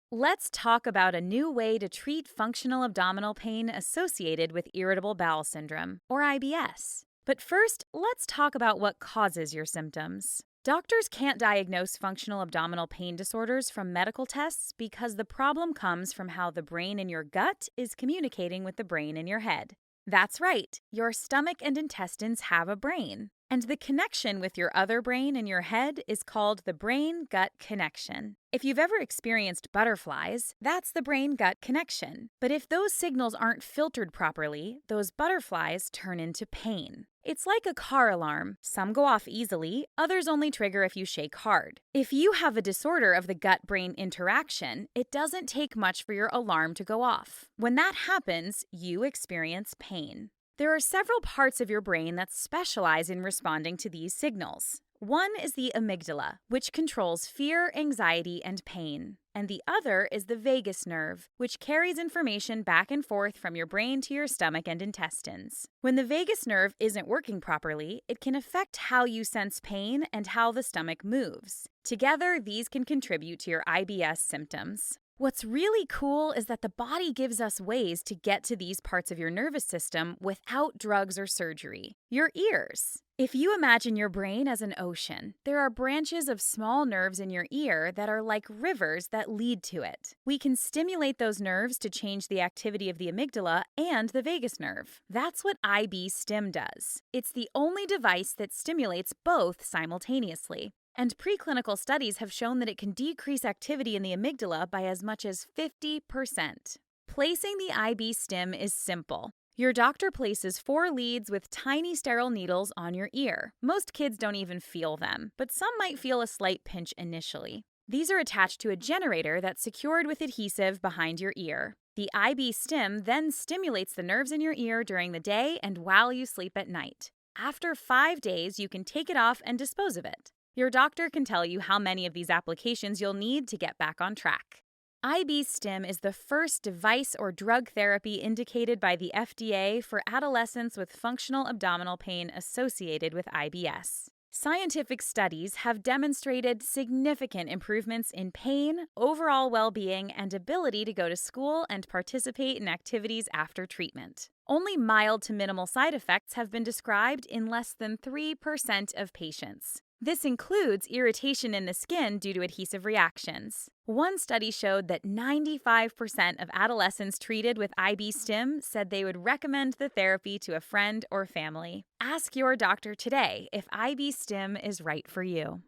Let's talk about a new way to treat functional abdominal pain associated with irritable bowel syndrome, or IBS. But first, let's talk about what causes your symptoms. Doctors can't diagnose functional abdominal pain disorders from medical tests because the problem comes from how the brain in your gut is communicating with the brain in your head. That's right, your stomach and intestines have a brain. And the connection with your other brain in your head is called the brain-gut connection. If you've ever experienced butterflies, that's the brain-gut connection. But if those signals aren't filtered properly, those butterflies turn into pain. It's like a car alarm. Some go off easily, others only trigger if you shake hard. If you have a disorder of the gut-brain interaction, it doesn't take much for your alarm to go off. When that happens, you experience pain. There are several parts of your brain that specialize in responding to these signals. One is the amygdala, which controls fear, anxiety, and pain. And the other is the vagus nerve, which carries information back and forth from your brain to your stomach and intestines. When the vagus nerve isn't working properly, it can affect how you sense pain and how the stomach moves. Together, these can contribute to your IBS symptoms. What's really cool is that the body gives us ways to get to these parts of your nervous system without drugs or surgery. Your ears. If you imagine your brain as an ocean, there are branches of small nerves in your ear that are like rivers that lead to it. We can stimulate those nerves to change the activity of the amygdala and the vagus nerve. That's what IB-Stim does. It's the only device that stimulates both simultaneously. And preclinical studies have shown that it can decrease activity in the amygdala by as much as 50%. Placing the IB-Stim is simple. Your doctor places 4 leads with tiny sterile needles on your ear. Most kids don't even feel them, but some might feel a slight pinch initially. These are attached to a generator that's secured with adhesive behind your ear. The IB-Stim then stimulates the nerves in your ear during the day and while you sleep at night. After 5 days, you can take it off and dispose of it. Your doctor can tell you how many of these applications you'll need to get back on track. IB-Stim is the first device or drug therapy indicated by the FDA for adolescents with functional abdominal pain associated with IBS. Scientific studies have demonstrated significant improvements in pain, overall well-being, and ability to go to school and participate in activities after treatment. Only mild to minimal side effects have been described in less than 3% of patients. This includes irritation in the skin due to adhesive reactions. One study showed that 95% of adolescents treated with IB-Stim said they would recommend the therapy to a friend or family. Ask your doctor today if IB-Stim is right for you.